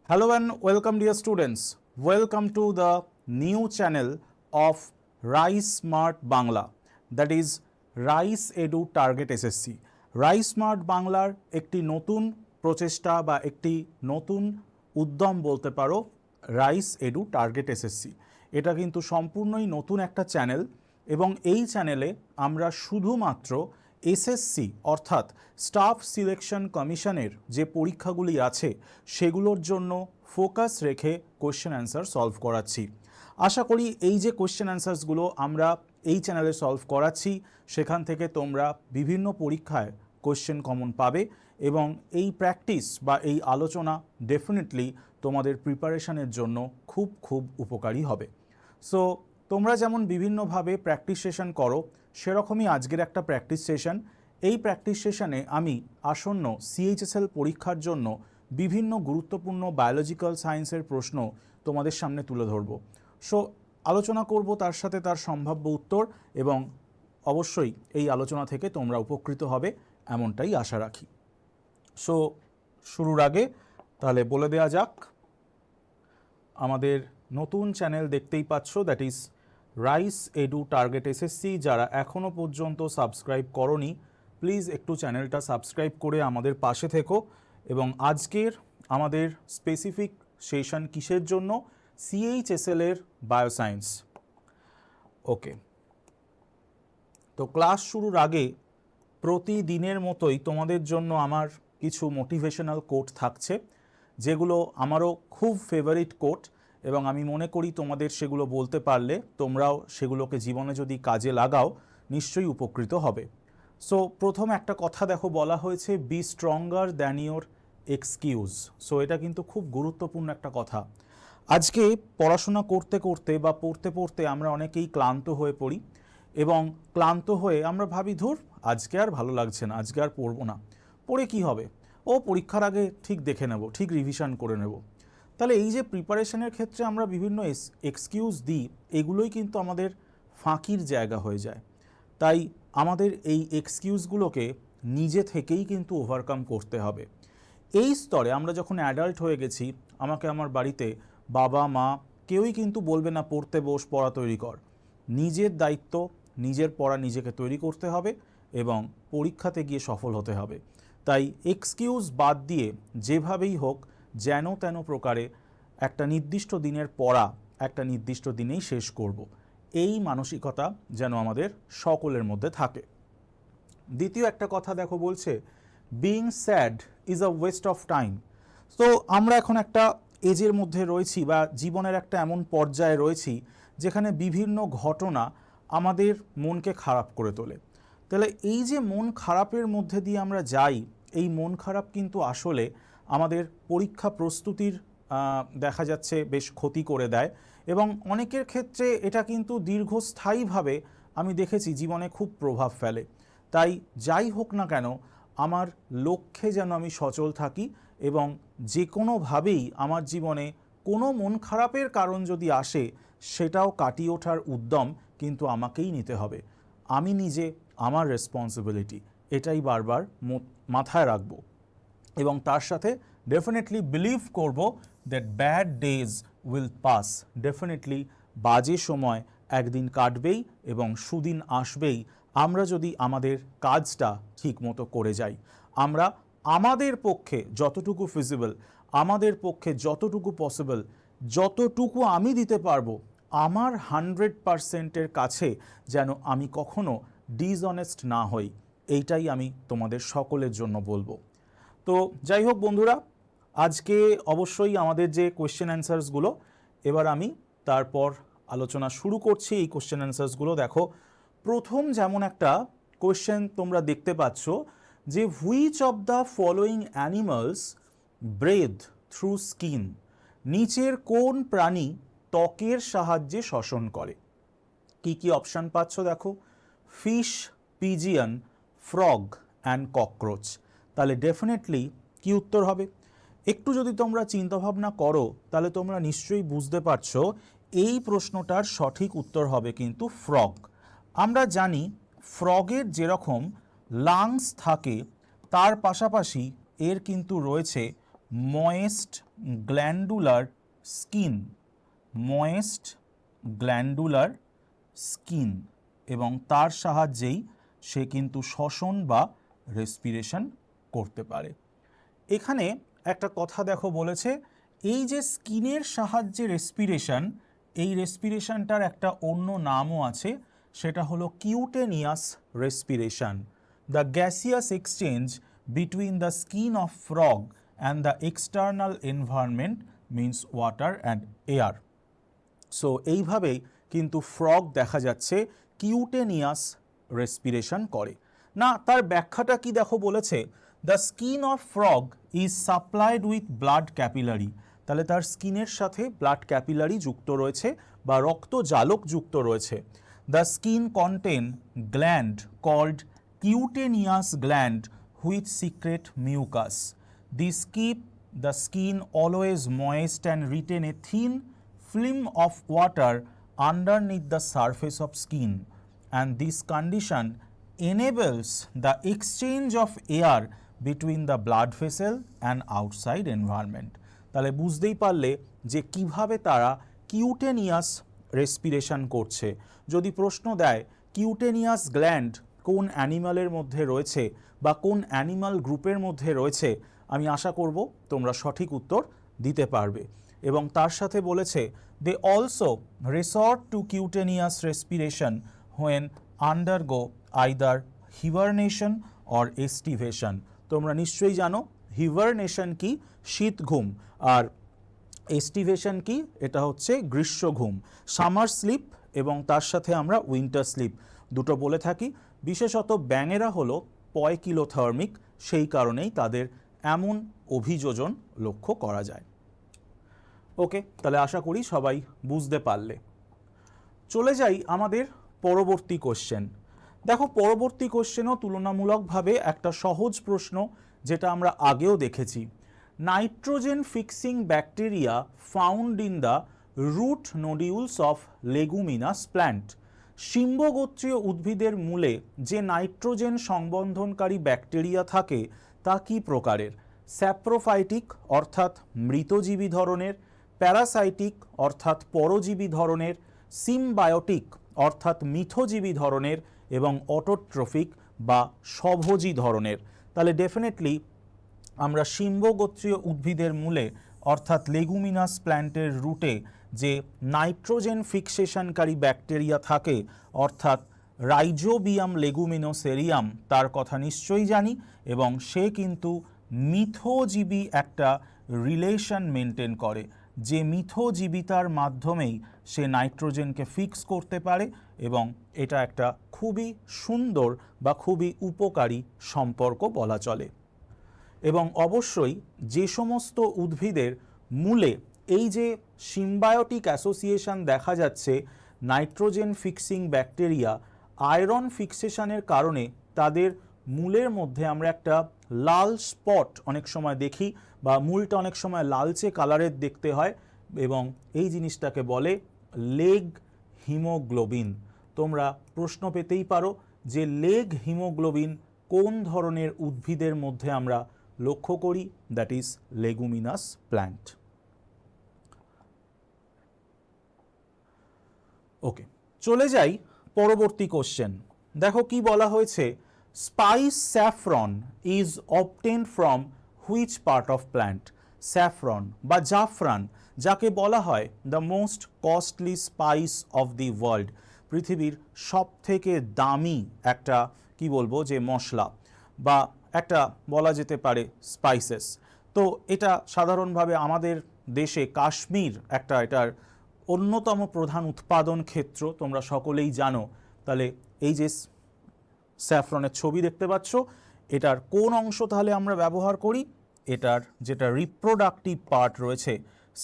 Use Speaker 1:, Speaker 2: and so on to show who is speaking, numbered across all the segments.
Speaker 1: Hello and welcome, dear students. Welcome to the new channel of Rise Smart Bangla, that is Rise Edu Target SSC. Rise Smart বাংলার একটি নতুন প্রচেষ্টা বা একটি নতুন উদ্যম বলতে পারো রাইস এডু টার্গেট এসএসসি। এটা কিন্তু সম্পূর্ণই নতুন একটা চ্যানেল এবং এই চ্যানেলে আমরা শুধুমাত্র এসএসসি অর্থাৎ স্টাফ সিলেকশন কমিশনের যে পরীক্ষাগুলি আছে সেগুলোর জন্য ফোকাস রেখে কোয়েশ্চেন অ্যান্সার সলভ করাচ্ছি। আশা করি এই যে কোয়েশ্চেন অ্যান্সার্সগুলো আমরা এই চ্যানেলে সলভ করাচ্ছি সেখান থেকে তোমরা বিভিন্ন পরীক্ষায় কোয়েশ্চেন কমন পাবে এবং এই প্র্যাকটিস বা এই আলোচনা ডেফিনেটলি তোমাদের প্রিপারেশনের জন্য খুব উপকারী হবে। সো তোমরা যেমন বিভিন্নভাবে প্র্যাকটিস সেশন করো সেরকমই আজকের একটা প্র্যাকটিস সেশন। এই প্র্যাকটিস সেশনে আমি আসন্ন সিএইচএসএল পরীক্ষার জন্য বিভিন্ন গুরুত্বপূর্ণ বায়োলজিক্যাল সায়েন্সের প্রশ্ন তোমাদের সামনে তুলে ধরব। সো আলোচনা করব তার সাথে তার সম্ভাব্য উত্তর এবং অবশ্যই এই আলোচনা থেকে তোমরা উপকৃত হবে এমনটাই আশা রাখি। সো শুরুর আগে তাহলে বলে দেওয়া যাক, আমাদের নতুন চ্যানেল দেখতেই পাচ্ছ, that is rice edu target SSC. যারা এখনও পর্যন্ত সাবস্ক্রাইব করনি প্লিজ একটু চ্যানেলটা সাবস্ক্রাইব করে আমাদের পাশে থেকো। এবং আজকের আমাদের স্পেসিফিক সেশন কিসের জন্য? সিএইচএসএল এর বায়োসায়েন্স। ওকে, তো ক্লাস শুরুর আগে প্রতিদিনের মতোই তোমাদের জন্য আমার কিছু মোটিভেশনাল কোট থাকছে, যেগুলো আমারও খুব ফেভারিট কোট এবং আমি মনে করি তোমাদের সেগুলো বলতে পারলে তোমরাও সেগুলোকে জীবনে যদি কাজে লাগাও নিশ্চয়ই উপকৃত হবে। সো প্রথম একটা কথা দেখো, বলা হয়েছে be stronger than your excuse. So এটা কিন্তু খুব গুরুত্বপূর্ণ একটা কথা। আজকে পড়াশোনা করতে করতে বা পড়তে পড়তে আমরা অনেকেই ক্লান্ত হয়ে পড়ি এবং ক্লান্ত হয়ে আমরা ভাবি ধুর আজকে আর ভালো লাগছে না, আজকে আর পড়বো না, পড়ে কি হবে, ও পরীক্ষার আগে ঠিক দেখে নেব, ঠিক রিভিশন করে নেব। তাহলে এই যে প্রিপারেশনের ক্ষেত্রে আমরা বিভিন্ন এক্সকিউজ দিই, এগুলোই কিন্তু আমাদের ফাঁকির জায়গা হয়ে যায়। তাই আমাদের এই এক্সকিউজগুলোকে নিজে থেকেই কিন্তু ওভারকাম করতে হবে। এই স্তরে আমরা যখন অ্যাডাল্ট হয়ে গেছি, আমাকে আমার বাড়িতে বাবা মা কেউই কিন্তু বলবে না পড়তে বস, পড়া তৈরি কর। নিজের দায়িত্ব, নিজের পড়া নিজেকে তৈরি করতে হবে এবং পরীক্ষাতে গিয়ে সফল হতে হবে। তাই এক্সকিউজ বাদ দিয়ে যেভাবেই হোক যেন তেন প্রকারে একটা নির্দিষ্ট দিনের পড়া একটা নির্দিষ্ট দিনেই শেষ করব, এই মানসিকতা যেন আমাদের সকলের মধ্যে থাকে। দ্বিতীয় একটা কথা দেখো, বলছে being sad is a West of time. তো আমরা এখন একটা এজের মধ্যে রয়েছি বা জীবনের একটা এমন পর্যায়ে রয়েছি যেখানে বিভিন্ন ঘটনা আমাদের মনকে খারাপ করে তোলে। তাহলে এই যে মন খারাপের মধ্যে দিয়ে আমরা যাই, এই মন খারাপ কিন্তু আসলে আমাদের পরীক্ষা প্রস্তুতির দেখা যাচ্ছে বেশ ক্ষতি করে দেয় এবং অনেকের ক্ষেত্রে এটা কিন্তু দীর্ঘস্থায়ীভাবে আমি দেখেছি জীবনে খুব প্রভাব ফেলে। তাই যাই হোক না কেন আমার লক্ষ্যে যেন আমি সচল থাকি এবং যে কোনোভাবেই আমার জীবনে কোনো মন খারাপের কারণ যদি আসে সেটাও কাটিয়ে ওঠার উদ্যম কিন্তু আমাকেই নিতে হবে। আমি নিজে, আমার রেসপন্সিবিলিটি, এটাই বারবার মাথায় রাখবো এবং তার সাথে ডেফিনেটলি বিলিভ করব that bad days will pass. Definitely বাজে সময় একদিন কাটবেই এবং সুদিন আসবেই আমরা যদি আমাদের কাজটা ঠিক মতো করে যাই। আমরা আমাদের পক্ষে যতটুকু ফিজিবল, আমাদের পক্ষে যতটুকু পসিবল, যতটুকু আমি দিতে পারবো আমার 100%-এর কাছে যেন আমি কখনো ডিসঅনেস্ট না হই, এইটাই আমি তোমাদের সকলের জন্য বলবো। তো যাই হোক বন্ধুরা, আজকে অবশ্যই আমাদের যে কোয়েশ্চেন অ্যান্সার্সগুলো এবার আমি তারপর আলোচনা শুরু করছি। এই কোয়েশ্চেন অ্যান্সার্সগুলো দেখো, প্রথম যেমন একটা কোয়েশ্চেন তোমরা দেখতে পাচ্ছ যে which of the following animals breathe through skin. নিচের কোন প্রাণী ত্বকের সাহায্যে শ্বসন করে? কি কি অপশান পাচ্ছ দেখো, fish, pigeon, frog and cockroach. তাহলে ডেফিনেটলি কি উত্তর হবে? একটু যদি তোমরা চিন্তাভাবনা করো তাহলে তোমরা নিশ্চয়ই বুঝতে পারছো এই প্রশ্নটার সঠিক উত্তর হবে কিন্তু ফ্রগ। আমরা জানি ফ্রগের যেরকম লাংস থাকে তার পাশাপাশি এর কিন্তু রয়েছে moist glandular skin, moist glandular skin, এবং তার সাহায্যেই সে কিন্তু শ্বসন বা রেসপিরেশন করতে পারে। এখানে একটা কথা দেখো বলেছে, এই যে স্কিনের সাহায্যে রেসপিরেশন, এই রেসপিরেশনটার একটা অন্য নামও আছে, সেটা হলো cutaneous respiration. The gaseous exchange between the skin of frog and the external environment means water and air. So এইভাবেই কিন্তু ফ্রগ দেখা যাচ্ছে কিউটেনিয়াস রেসপিরেশন করে। না, তার ব্যাখ্যাটা কি দেখো বলেছে, the skin of frog is supplied with blood capillary. তাহলে তার স্কিনের সাথে ব্লাড ক্যাপিলারি যুক্ত রয়েছে বা রক্ত জালক যুক্ত রয়েছে। The skin contain gland called cutaneous gland which secrete mucus. This keep the skin always moist and retain a thin film of water underneath the surface of skin, and this condition enables the exchange of air between the blood vessel and outside environment. তাহলে বুঝতেই পারলে যে কিভাবে তারা cutaneous respiration করছে। যদি প্রশ্ন দেয় কিউটেনিয়াস গ্ল্যান্ড কোন অ্যানিমালের মধ্যে রয়েছে বা কোন অ্যানিমাল গ্রুপের মধ্যে রয়েছে, আমি আশা করব তোমরা সঠিক উত্তর দিতে পারবে। এবং তার সাথে বলেছে they also resort to cutaneous respiration when undergo either hibernation or aestivation. তোমরা নিশ্চয়ই জানো হিবারনেশন কি, শীত ঘুম, আর এস্টিভেশন কি, এটা হচ্ছে গ্রীষ্ম ঘুম। সামার স্লিপ এবং তার সাথে আমরা উইন্টার স্লিপ দুটো বলে থাকি। বিশেষত ব্যাঙেরা হলো পয়কিলোথার্মিক, সেই কারণেই তাদের এমন অভিযোজন লক্ষ্য করা যায়। ওকে, তাহলে আশা করি সবাই বুঝতে পারলে। চলে যাই আমাদের পরবর্তী কোশ্চেন। দেখো পরবর্তী কোশ্চেনও তুলনামূলকভাবে একটা সহজ প্রশ্ন, যেটা আমরা আগেও দেখেছি। Nitrogen fixing bacteria found in the root nodules of leguminous plant. শিম্বগোত্রীয় উদ্ভিদের মূলে যে নাইট্রোজেন সংবন্ধনকারী ব্যাকটেরিয়া থাকে তা কি প্রকারের? স্যাপ্রোফাইটিক অর্থাৎ মৃতজীবী ধরনের, প্যারাসাইটিক অর্থাৎ পরজীবী ধরনের, সিমবায়োটিক অর্থাৎ মিথজীবী ধরনের, এবং অটোট্রফিক বা স্বভোজী ধরনের। তাহলে ডেফিনেটলি আমরা শিম্বগোত্রীয় উদ্ভিদের মূলে অর্থাৎ লেগুমিনাস প্ল্যান্টের রুটে যে নাইট্রোজেন ফিক্সেশনকারী ব্যাকটেরিয়া থাকে অর্থাৎ রাইজোবিয়াম লেগুমিনোসেরিয়াম, তার কথা নিশ্চয়ই জানি, এবং সে কিন্তু মিথজীবী একটা রিলেশন মেনটেন করে, যে মিথজীবিতার মাধ্যমেই সে নাইট্রোজেনকে ফিক্স করতে পারে, এবং এটা একটা খুবই সুন্দর বা খুবই উপকারী সম্পর্ক বলা চলে। এবং অবশ্যই যে সমস্ত উদ্ভিদের মূলে এই যে সিম্বায়োটিক অ্যাসোসিয়েশন দেখা যাচ্ছে নাইট্রোজেন ফিক্সিং ব্যাকটেরিয়া, আয়রন ফিক্সেশনের কারণে তাদের মূলের মধ্যে আমরা একটা লাল স্পট অনেক সময় দেখি, বা মূলটা অনেক সময় লালচে কালারের দেখতে হয়, এবং এই জিনিসটাকে বলে লেগ হিমোগ্লোবিন। তোমরা প্রশ্ন পেতেই পারো যে লেগ হিমোগ্লোবিন কোন ধরনের উদ্ভিদের মধ্যে আমরা লক্ষ্য করি? That is leguminous plant. Okay, চলে যাই পরবর্তী কোশ্চেন। দেখো কি বলা হয়েছে, spice saffron is obtained from which part of plant? Saffron বা জাফরান, যাকে বলা হয় the most costly spice of the world, পৃথিবীর সব থেকে দামি একটা কি বলবো যে মশলা বা একটা বলা যেতে পারে স্পাইসেস। তো এটা সাধারণভাবে আমাদের দেশে কাশ্মীর একটা এটার অন্যতম প্রধান উৎপাদন ক্ষেত্র, তোমরা সকলেই জানো। তাহলে এই যে স্যাফরনের ছবি দেখতে পাচ্ছ, এটার কোন অংশ তাহলে আমরা ব্যবহার করি? এটার যেটা রিপ্রোডাক্টিভ পার্ট রয়েছে,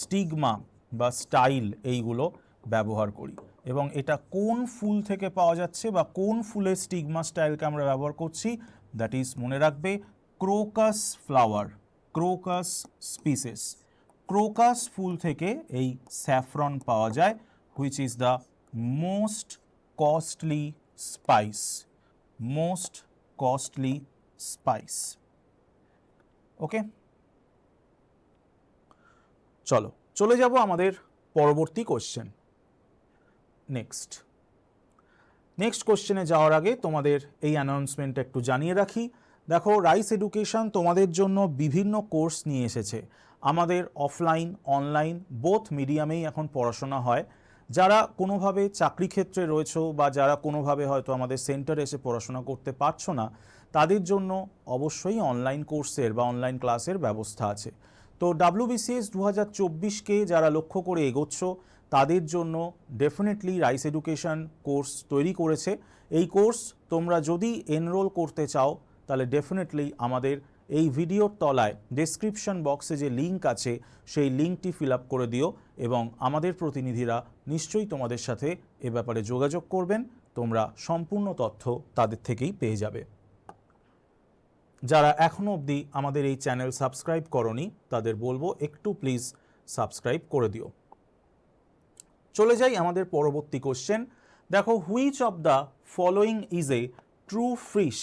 Speaker 1: স্টিগমা বা স্টাইল, এইগুলো ব্যবহার করি। এবং এটা কোন ফুল থেকে পাওয়া যাচ্ছে বা কোন ফুলের স্টিগমা স্টাইলকে আমরা ব্যবহার করছি? দ্যাট ইজ, মনে রাখবে, crocus flower, crocus species. Crocus ফুল থেকে এই স্যাফরন পাওয়া যায়, which is the most costly spice, most costly spice. Okay, চলো চলে যাব আমাদের পরবর্তী কোশ্চেন। নেক্সট কোশ্চেনে যাওয়ার আগে তোমাদের এই অ্যানাউন্সমেন্টটা একটু জানিয়ে রাখি। দেখো, রাইস এডুকেশন তোমাদের জন্য বিভিন্ন কোর্স নিয়ে এসেছে। আমাদের অফলাইন অনলাইন বোথ মিডিয়ামেই এখন পড়াশোনা হয়। যারা কোনোভাবে চাকরি ক্ষেত্রে রয়েছো বা যারা কোনোভাবে হয়তো আমাদের সেন্টারে এসে পড়াশোনা করতে পারছো না, তাদের জন্য অবশ্যই অনলাইন কোর্সের বা অনলাইন ক্লাসের ব্যবস্থা আছে। তো WBCS 2024কে যারা লক্ষ্য করে এগোচ্ছ, তাদের জন্য ডেফিনেটলি রাইস এডুকেশন কোর্স তৈরি করেছে। এই কোর্স তোমরা যদি এনরোল করতে চাও, তাহলে ডেফিনেটলি আমাদের এই ভিডিওর তলায় ডেসক্রিপশন বক্সে যে লিঙ্ক আছে সেই লিঙ্কটি ফিল আপ করে দিও এবং আমাদের প্রতিনিধিরা নিশ্চয়ই তোমাদের সাথে এ ব্যাপারে যোগাযোগ করবেন। তোমরা সম্পূর্ণ তথ্য তাদের থেকেই পেয়ে যাবে। যারা এখনও অবধি আমাদের এই চ্যানেল সাবস্ক্রাইব করনি, তাদের বলবো একটু প্লিজ সাবস্ক্রাইব করে দিও। চলে যাই আমাদের পরবর্তী কোশ্চেন। দেখো, which of the following is a true fish?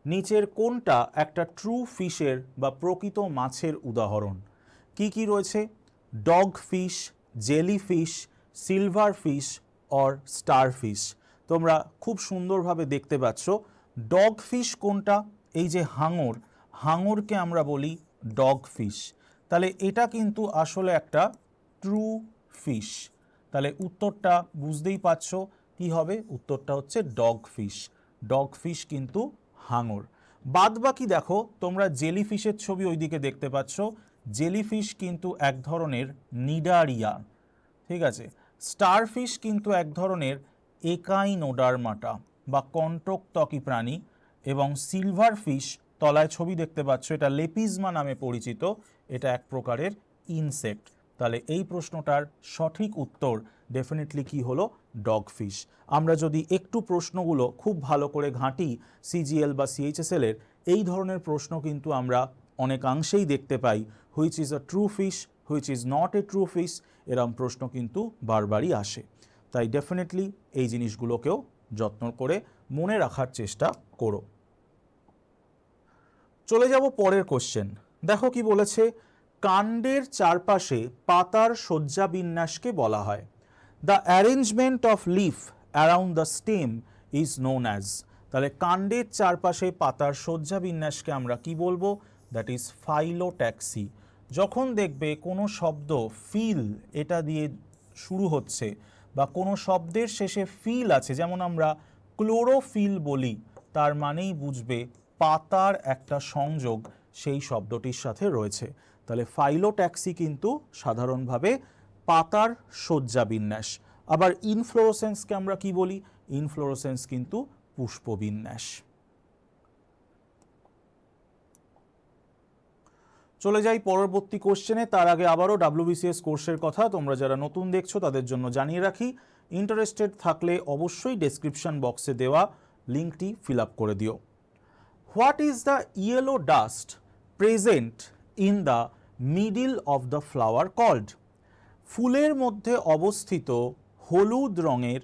Speaker 1: নিচের কোনটা একটা ট্রু ফিশের বা প্রকৃত মাছের উদাহরণ? কি কি রয়েছে? Dog fish, jelly fish, silver fish or star fish. তোমরা খুব সুন্দরভাবে দেখতে পাচ্ছ ডগ ফিশ কোনটা? এই যে হাঙর, হাঙরকে আমরা বলি ডগ ফিশ। তাহলে এটা কিন্তু আসলে একটা ট্রু ফিশ। তাহলে উত্তরটা বুঝতেই পারছো কি হবে, উত্তরটা হচ্ছে ডগ ফিশ। ডগ ফিশ কিন্তু হাঙর। বাদ বাকি দেখো, তোমরা জেলি ফিশের ছবি ওইদিকে দেখতে পাচ্ছ। জেলি ফিশ কিন্তু এক ধরনের নিডারিয়া, ঠিক আছে। স্টার ফিশ কিন্তু এক ধরনের একাইনোডার্মাটা বা কন্টকত্বকী প্রাণী, এবং সিলভার ফিশ তলায় ছবি দেখতে পাচ্ছ, এটা লেপিজমা নামে পরিচিত, এটা এক প্রকারের ইনসেক্ট। তাহলে এই প্রশ্নটার সঠিক উত্তর ডেফিনেটলি কি হলো? Dog fish. আমরা যদি একটু প্রশ্নগুলো খুব ভালো করে ঘাঁটি CGL বা CHSL এর, এই ধরনের প্রশ্ন কিন্তু আমরা অনেকাংশেই দেখতে পাই। Which is a true fish, which is not a true fish, এরম প্রশ্ন কিন্তু বারবারই আসে। তাই ডেফিনেটলি এই জিনিসগুলোকেও যত্ন করে মনে রাখার চেষ্টা করো। চলে যাব পরের কোশ্চেন। দেখো কি বলেছে, কাণ্ডের চারপাশে পাতার শয্যাবিন্যাসকে বলা হয়। The arrangement of leaf around the stem is known as. তাহলে কাণ্ডের চারপাশে পাতার শয্যাবিন্যাসকে আমরা কি বলবো? That is ফাইলোট্যাক্সি। যখন দেখবে কোনো শব্দ ফিল এটা দিয়ে শুরু হচ্ছে বা কোনো শব্দের শেষে ফিল আছে, যেমন আমরা ক্লোরোফিল বলি, তার মানেই বুঝবে পাতার একটা সংযোগ সেই শব্দটির সাথে রয়েছে। তাহলে ফাইলোট্যাক্সি কিন্তু সাধারণভাবে পাতার শয্যাবিন্যাস। আবার ইনফ্লোরোসেন্সকে আমরা কি বলি? ইনফ্লোরোসেন্স কিন্তু পুষ্পবিন্যাস। চলে যাই পরবর্তী কোশ্চেনে। তার আগে আবারও WBCS কোর্সের কথা তোমরা যারা নতুন দেখছো তাদের জন্য জানিয়ে রাখি। ইন্টারেস্টেড থাকলে অবশ্যই ডেসক্রিপশন বক্সে দেওয়া লিঙ্কটি ফিল আপ করে দিও। What is the yellow dust present in the middle of the flower called? ফুলের মধ্যে অবস্থিত হলুদ রঙের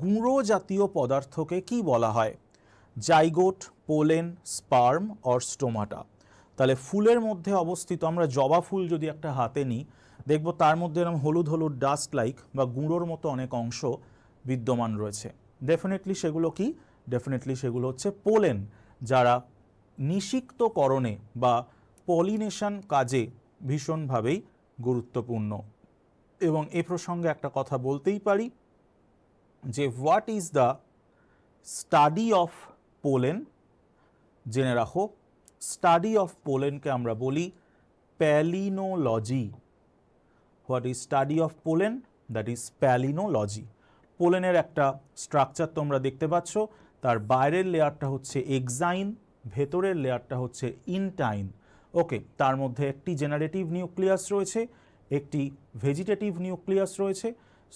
Speaker 1: গুঁড়ো জাতীয় পদার্থকে কি বলা হয়? Zygote, pollen, sperm or stomata. তাহলে ফুলের মধ্যে অবস্থিত, আমরা জবা ফুল যদি একটা হাতে নিই, দেখব তার মধ্যে এরকম হলুদ হলুদ ডাস্ট লাইক বা গুঁড়োর মতো অনেক অংশ বিদ্যমান রয়েছে। ডেফিনেটলি সেগুলো কি? ডেফিনেটলি সেগুলো হচ্ছে পোলেন, যারা নিষিক্তকরণে বা পলিনেশন কাজে ভীষণভাবেই গুরুত্বপূর্ণ। এবং এ প্রসঙ্গে একটা কথা বলতেই পারি যে what is the study of pollen? জেনে রাখো, স্টাডি অফ পোলেনকে আমরা বলি palynology. What is study of pollen? That is palynology. পোলেনের একটা স্ট্রাকচার তোমরা দেখতে পাচ্ছ, তার বাইরের লেয়ারটা হচ্ছে এক্সাইন, ভেতরের লেয়ারটা হচ্ছে ইনটাইন। ওকে, তার মধ্যে একটি জেনারেটিভ নিউক্লিয়াস রয়েছে, একটি ভেজিটেটিভ নিউক্লিয়াস রয়েছে।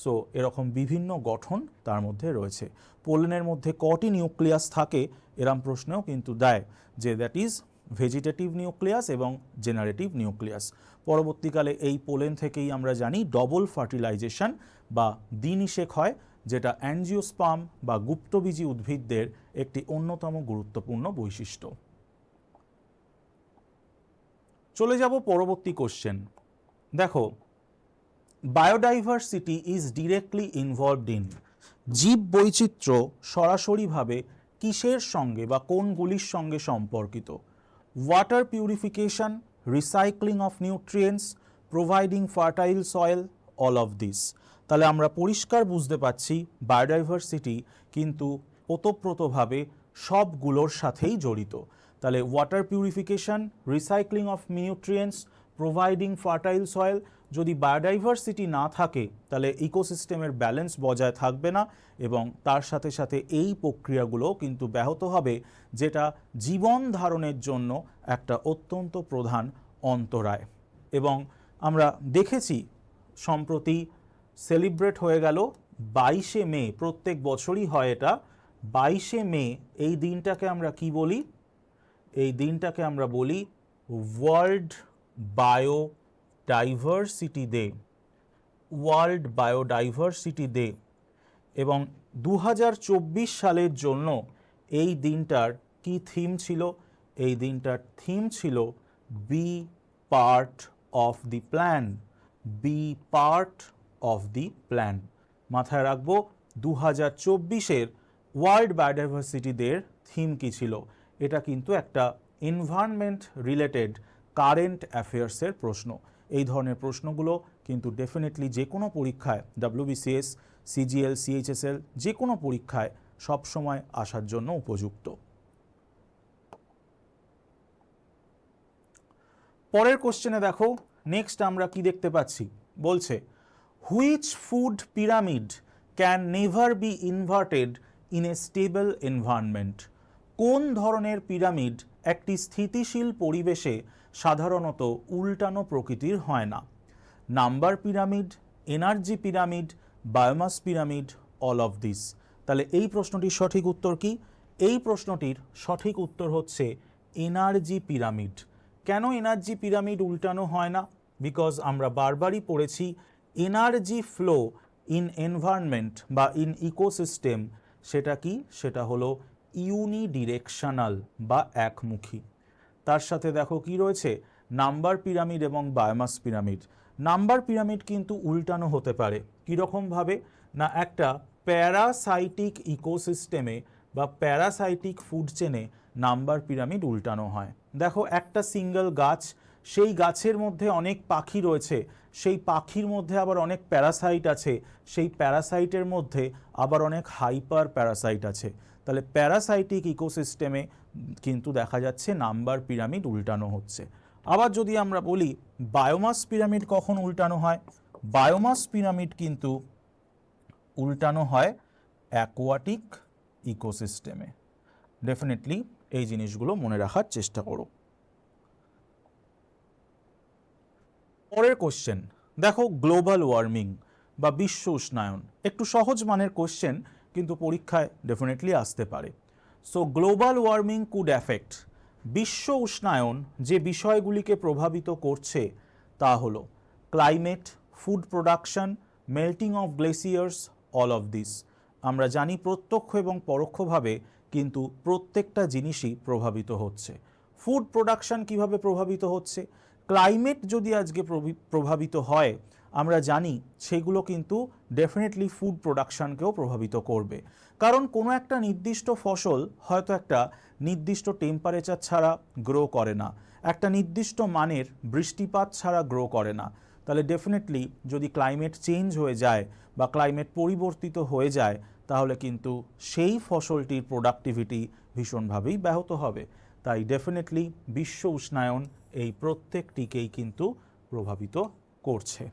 Speaker 1: সো এরকম বিভিন্ন গঠন তার মধ্যে রয়েছে। পোলেনের মধ্যে কটি নিউক্লিয়াস থাকে এরম প্রশ্নেও কিন্তু দেয়, যে দ্যাট ইজ ভেজিটেটিভ নিউক্লিয়াস এবং জেনারেটিভ নিউক্লিয়াস। পরবর্তীকালে এই পোলেন থেকেই আমরা জানি ডবল ফার্টিলাইজেশন বা দ্বিনিষেক হয়, যেটা অ্যাঞ্জিওস্পার্ম বা গুপ্তবীজী উদ্ভিদদের একটি অন্যতম গুরুত্বপূর্ণ বৈশিষ্ট্য। চলে যাব পরবর্তী কোশ্চেন। দেখো, biodiversity is directly involved in, জীব বৈচিত্র্য সরাসরিভাবে কিসের সঙ্গে বা কোনগুলির সঙ্গে সম্পর্কিত? Water purification, recycling of nutrients, providing fertile soil, all of this. তাহলে আমরা পরিষ্কার বুঝতে পারছি বায়োডাইভার্সিটি কিন্তু ওতপ্রোতভাবে সবগুলোর সাথেই জড়িত। তাহলে water purification, recycling of nutrients, providing fertile soil, যদি বায়োডাইভার্সিটি না থাকে তাহলে ইকোসিস্টেমের ব্যালেন্স বজায় থাকবে না এবং তার সাথে সাথে এই প্রক্রিয়াগুলো কিন্তু ব্যাহত হবে, যেটা জীবন ধারণের জন্য একটা অত্যন্ত প্রধান অন্তরায়। এবং আমরা দেখেছি সম্প্রতি সেলিব্রেট হয়ে গেল 22শে মে, প্রত্যেক বছরই হয় এটা। 22শে মে এই দিনটাকে আমরা কি বলি? এই দিনটাকে আমরা বলি world biodiversity day, world biodiversity day. এবং 2024 সালের জন্য এই দিনটার কি থিম ছিল? এই দিনটার থিম ছিল be part of the plan, be part of the plan. মাথায় রাখবো 2024-এর ওয়ার্ল্ড বায়োডাইভার্সিটি ডের থিম কি ছিল। এটা কিন্তু একটা এনভায়রনমেন্ট রিলেটেড কারেন্ট অ্যাফেয়ার্সের প্রশ্ন। এই ধরনের প্রশ্নগুলো কিন্তু ডেফিনেটলি যে কোনো পরীক্ষায়, WBCS, CGL, CHSL, যে কোনো পরীক্ষায় সবসময় আসার জন্য উপযুক্ত। পরের কোশ্চেনে দেখো, নেক্সট আমরা কি দেখতে পাচ্ছি? বলছে which food pyramid can never be inverted in a stable environment? কোন ধরনের পিরামিড একটি স্থিতিশীল পরিবেশে সাধারণত উল্টানো প্রকৃতির হয় না? Number pyramid, energy pyramid, biomass pyramid, all of this. তাহলে এই প্রশ্নটির সঠিক উত্তর কি? এই প্রশ্নটির সঠিক উত্তর হচ্ছে এনার্জি পিরামিড। কেন এনার্জি পিরামিড উল্টানো হয় না? বিকজ আমরা বারবারই পড়েছি এনার্জি ফ্লো ইন এনভায়রনমেন্ট বা ইন ইকোসিস্টেম, সেটা কি? সেটা হলো ইউনিডিরেকশনাল বা একমুখী। তার সাথে দেখো কি রয়েছে, নাম্বার পিরামিড এবং বায়োমাস পিরামিড। নাম্বার পিরামিড কিন্তু উল্টানো হতে পারে কীরকমভাবে না, একটা প্যারাসাইটিক ইকোসিস্টেমে বা প্যারাসাইটিক ফুড চেনে নাম্বার পিরামিড উল্টানো হয়। দেখো একটা সিঙ্গেল গাছ, সেই গাছের মধ্যে অনেক পাখি রয়েছে, সেই পাখির মধ্যে আবার অনেক প্যারাসাইট আছে, সেই প্যারাসাইটের মধ্যে আবার অনেক হাইপার প্যারাসাইট আছে। তাহলে প্যারাসাইটিক ইকোসিস্টেমে কিন্তু দেখা যাচ্ছে নাম্বার পিরামিড উল্টানো হচ্ছে। আবার যদি আমরা বলি বায়োমাস পিরামিড কখন উল্টানো হয়? বায়োমাস পিরামিড কিন্তু উল্টানো হয় অ্যাকোয়াটিক ইকোসিস্টেমে। ডেফিনেটলি এই জিনিসগুলো মনে রাখার চেষ্টা করো। পরের কোশ্চেন দেখো, গ্লোবাল ওয়ার্মিং বা বিশ্ব উষ্ণায়ন। একটু সহজ মানের কোশ্চেন, কিন্তু পরীক্ষায় ডেফিনেটলি আসতে পারে। So global warming could affect, বিশ্ব উষ্ণায়ন যে বিষয়গুলিকে প্রভাবিত করছে তা হলো climate, food production, melting of glaciers, all of this. আমরা জানি প্রত্যক্ষ এবং পরোক্ষভাবে কিন্তু প্রত্যেকটা জিনিসই প্রভাবিত হচ্ছে। ফুড প্রোডাকশন কিভাবে প্রভাবিত হচ্ছে? ক্লাইমেট যদি আজকে প্রভাবিত হয়, আমরা জানি সেগুলো কিন্তু ডেফিনেটলি ফুড প্রোডাকশানকেও প্রভাবিত করবে। কারণ কোনো একটা নির্দিষ্ট ফসল হয়তো একটা নির্দিষ্ট টেম্পারেচার ছাড়া গ্রো করে না, একটা নির্দিষ্ট মানের বৃষ্টিপাত ছাড়া গ্রো করে না। তাহলে ডেফিনেটলি যদি ক্লাইমেট চেঞ্জ হয়ে যায় বা ক্লাইমেট পরিবর্তিত হয়ে যায়, তাহলে কিন্তু সেই ফসলটির প্রোডাক্টিভিটি ভীষণভাবেই ব্যাহত হবে। তাই ডেফিনেটলি বিশ্ব উষ্ণায়ন এই প্রত্যেকটিকেই কিন্তু প্রভাবিত করছে।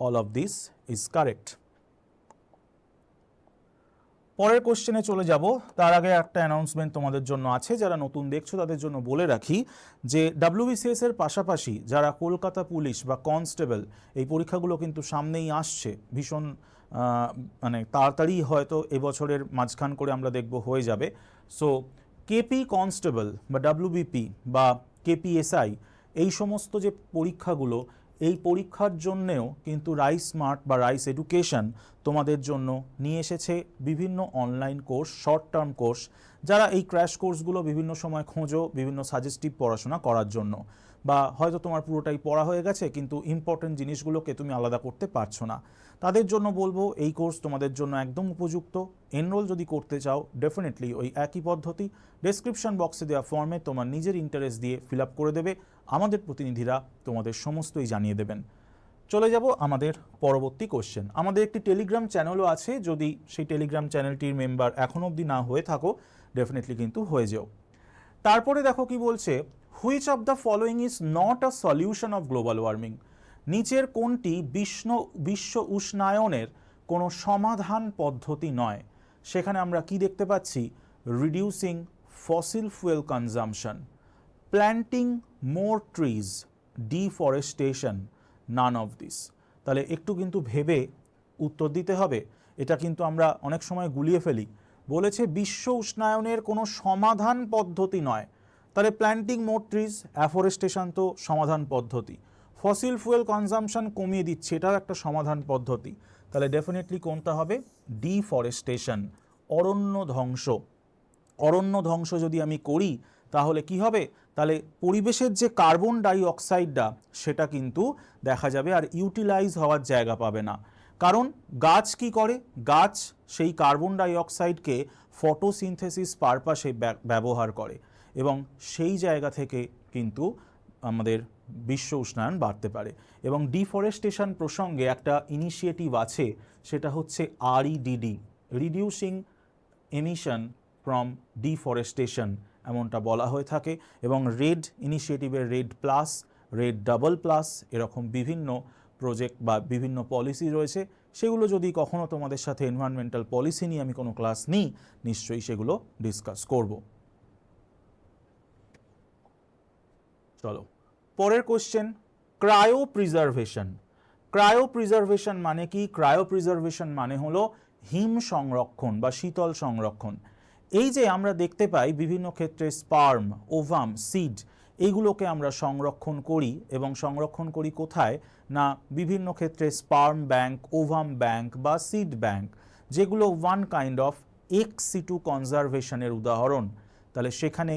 Speaker 1: All of this is correct. পরের কোশ্চেনে চলে যাব, তার আগে একটা অ্যানাউন্সমেন্ট তোমাদের জন্য আছে। যারা নতুন দেখছো তাদের জন্য বলে রাখি যে WBCS এর পাশাপাশি যারা কলকাতা পুলিশ বা কনস্টেবল, এই পরীক্ষাগুলো কিন্তু সামনেই আসছে, ভীষণ মানে তাড়াতাড়ি হয়তো এবছরের মাঝখান করে আমরা দেখব হয়ে যাবে। সো কেপি কনস্টেবল বা WBP বা KPSI, এই সমস্ত যে পরীক্ষাগুলো, এই পরীক্ষার জন্যেও কিন্তু রাইস স্মার্ট বা রাইস এডুকেশন তোমাদের জন্য নিয়ে এসেছে বিভিন্ন online course, short term course. যারা এই ক্র্যাশ কোর্সগুলো বিভিন্ন সময় খোঁজো বিভিন্ন সাজেস্টিভ পড়াশোনা করার জন্য, বা হয়তো তোমার পুরোটাই পড়া হয়ে গেছে কিন্তু ইম্পর্টেন্ট জিনিসগুলোকে তুমি আলাদা করতে পারছো না, তাদের জন্য বলবো এই কোর্স তোমাদের জন্য একদম উপযুক্ত। এনরোল যদি করতে চাও ডেফিনেটলি ওই একই পদ্ধতি, ডেসক্রিপশন বক্সে দেওয়া ফর্মে তোমার নিজের ইন্টারেস্ট দিয়ে ফিল আপ করে দেবে, আমাদের প্রতিনিধিরা তোমাদের সমস্তই জানিয়ে দেবেন। চলে যাব আমাদের পরবর্তী কোশ্চেন। আমাদের একটি টেলিগ্রাম চ্যানেলও আছে, যদি সেই টেলিগ্রাম চ্যানেলটির মেম্বার এখনও অবধি না হয়ে থাকো ডেফিনেটলি কিন্তু হয়ে যাও। তারপরে দেখো কি বলছে, which of the following is not a solution of global warming. নিচের কোনটি বিশ্ব উষ্ণায়নের কোনো সমাধান পদ্ধতি নয়। সেখানে আমরা কি দেখতে পাচ্ছি, reducing fossil fuel consumption, planting more trees, deforestation, none of this. তাহলে একটু কিন্তু ভেবে উত্তর দিতে হবে, এটা কিন্তু আমরা অনেক সময় গুলিয়ে ফেলি। বলেছে বিশ্ব উষ্ণায়নের কোনো সমাধান পদ্ধতি নয়, তাহলে প্ল্যান্টিং মোর ট্রিজ, অ্যাফরেস্টেশন তো সমাধান পদ্ধতি, ফসিল ফুয়েল কনজাম্পশন কমিয়ে দিচ্ছে এটাও একটা সমাধান পদ্ধতি, তাহলে ডেফিনেটলি কোনটা হবে, ডিফরেস্টেশন, অরণ্য ধ্বংস। অরণ্য ধ্বংস যদি আমি করি তাহলে কি হবে, তাহলে পরিবেশের যে কার্বন ডাই অক্সাইডটা সেটা কিন্তু দেখা যাবে আর ইউটিলাইজ হওয়ার জায়গা পাবে না। কারণ গাছ কি করে, গাছ সেই কার্বন ডাই অক্সাইডকে ফটোসিনথেসিস পারপাসে ব্যবহার করে এবং সেই জায়গা থেকে কিন্তু আমাদের বিশ্ব উষ্ণায়ন বাড়তে পারে। এবং ডিফরেস্টেশন প্রসঙ্গে একটা ইনিশিয়েটিভ আছে, সেটা হচ্ছে REDD, reducing emission from deforestation এমনটা বলা হয়ে থাকে। এবং রেড ইনিশিয়েটিভের REDD plus, REDD double plus এরকম বিভিন্ন প্রজেক্ট বা বিভিন্ন পলিসি রয়েছে, সেগুলো যদি কখনো তোমাদের সাথে এনভায়রনমেন্টাল পলিসি নিয়ে আমি কোনো ক্লাস নিই নিশ্চয়ই সেগুলো ডিসকাস করব। চলো পরের question, cryo preservation. Cryo preservation মানে কি, ক্রায়ো প্রিজার্ভেশন মানে হলো হিম সংরক্ষণ বা শীতল সংরক্ষণ। এই যে আমরা দেখতে পাই বিভিন্ন ক্ষেত্রে স্পার্ম, ওভাম, সিড এইগুলোকে আমরা সংরক্ষণ করি এবং সংরক্ষণ করি কোথায় না, বিভিন্ন ক্ষেত্রে স্পার্ম ব্যাংক, ওভাম ব্যাংক বা সিড ব্যাংক, যেগুলো ওয়ান কাইন্ড অফ এক্স সিটু কনজারভেশনের উদাহরণ। তাহলে সেখানে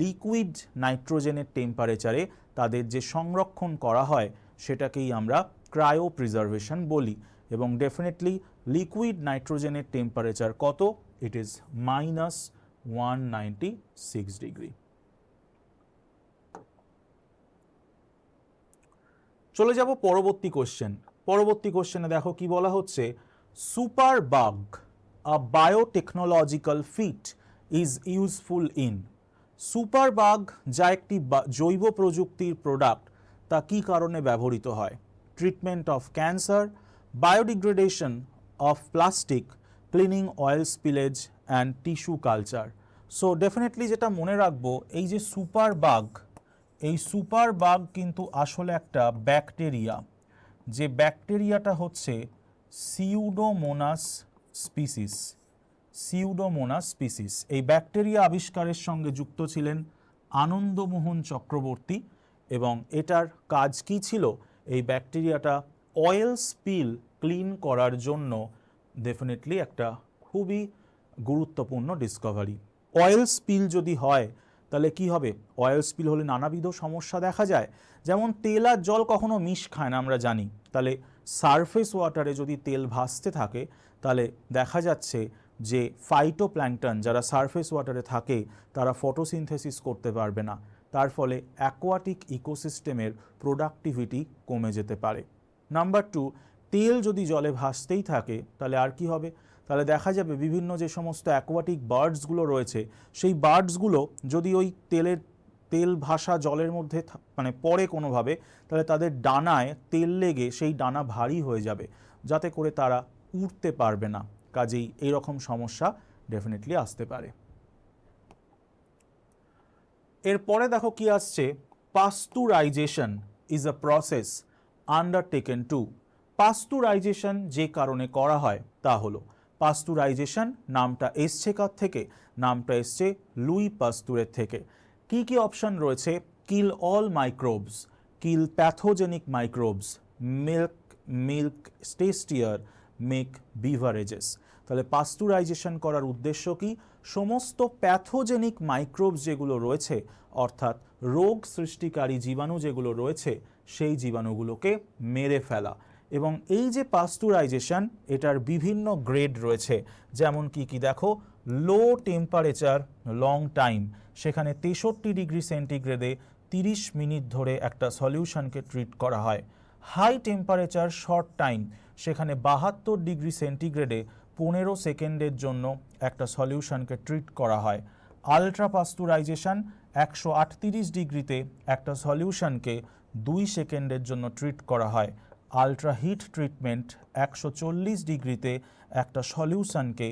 Speaker 1: লিকুইড নাইট্রোজেনের টেম্পারেচারে তাদের যে সংরক্ষণ করা হয় সেটাকেই আমরা ক্রায়ো প্রিজার্ভেশন বলি। এবং ডেফিনেটলি লিকুইড নাইট্রোজেনের টেম্পারেচার কত, ইট ইজ -196 ডিগ্রি। চলে যাব পরবর্তী কোশ্চেন। পরবর্তী কোশ্চেনে দেখো কি বলা হচ্ছে, super bug, a biotechnological feat is useful in. Super bug যা একটি জৈব প্রযুক্তির প্রোডাক্ট, তা কী কারণে ব্যবহৃত হয়, treatment of cancer, biodegradation of plastic, cleaning oil spillage and tissue culture. So definitely যেটা মনে রাখবো, এই যে সুপার বাগ, এই সুপার বাগ কিন্তু আসলে একটা ব্যাকটেরিয়া, যে ব্যাকটেরিয়াটা হচ্ছে সিউডোমোনাস স্পিসিস। সিউডোমোনাস স্পিসিস, এই ব্যাকটেরিয়া আবিষ্কারের সঙ্গে যুক্ত ছিলেন আনন্দমোহন চক্রবর্তী। এবং এটার কাজ কি ছিল, এই ব্যাকটেরিয়াটা অয়েল স্পিল ক্লিন করার জন্য ডেফিনেটলি একটা খুবই গুরুত্বপূর্ণ ডিসকভারি। অয়েল স্পিল যদি হয় তাহলে কি হবে, অয়েল স্পিল হলে নানাবিধ সমস্যা দেখা যায়, যেমন তেল আর জল কখনো মিশ খায় না আমরা জানি। তাহলে সারফেস ওয়াটারে যদি তেল ভাসতে থাকে তাহলে দেখা যাচ্ছে যে ফাইটোপ্ল্যাঙ্কটন যারা সারফেস ওয়াটারে থাকে তারা ফটোসিনথেসিস করতে পারবে না, তার ফলে অ্যাকোয়াটিক ইকোসিস্টেমের প্রোডাক্টিভিটি কমে যেতে পারে। নাম্বার 2, তেল যদি জলে ভাসতেই থাকে তাহলে আর কি হবে, তাহলে দেখা যাবে বিভিন্ন যে সমস্ত অ্যাকোয়াটিক বার্ডসগুলো রয়েছে সেই বার্ডসগুলো যদি ওই তেল ভাসা জলের মধ্যে মানে পড়ে কোনোভাবে, তাহলে তাদের ডানায় তেল লেগে সেই ডানা ভারী হয়ে যাবে, যাতে করে তারা উড়তে পারবে না। কাজেই এইরকম সমস্যা ডেফিনেটলি আসতে পারে। এরপরে দেখো কি আসছে, pasteurisation is a process undertaken to. Pasteurisation যে কারণে করা হয় তা হলো, পাস্তুরাইজেশন নামটা এসছে কার থেকে, নামটা এসছে লুই পাস্তুরের থেকে। কি কি অপশন রয়েছে, কিল অল মাইক্রোবস, কিল প্যাথোজেনিক মাইক্রোবস, মিল্ক স্টেস্টিয়ার, মেক বিভারেজেস। তাহলে পাস্তুরাইজেশন করার উদ্দেশ্য কি? সমস্ত প্যাথোজেনিক মাইক্রোবস যেগুলো রয়েছে, অর্থাৎ রোগ সৃষ্টিকারী জীবাণু যেগুলো রয়েছে, সেই জীবাণুগুলোকে মেরে ফেলা। এবং এই যে পাস্তুরাইজেশন, এটার বিভিন্ন গ্রেড রয়েছে। যেমন কি দেখো, লো টেম্পারেচার লং টাইম, সেখানে 63 ডিগ্রি সেন্টিগ্রেডে 30 মিনিট ধরে একটা সলিউশনকে ট্রিট করা হয়। হাই টেম্পারেচার শর্ট টাইম, সেখানে 72 ডিগ্রি সেন্টিগ্রেডে 15 সেকেন্ডের জন্য একটা সলিউশনকে ট্রিট করা হয়। আলট্রা পাস্তুরাইজেশন 138 ডিগ্রিতে একটা সলিউশনকে 2 সেকেন্ডের জন্য ট্রিট করা হয়। আলট্রা হিট ট্রিটমেন্ট 140 ডিগ্রিতে একটা সলিউশনকে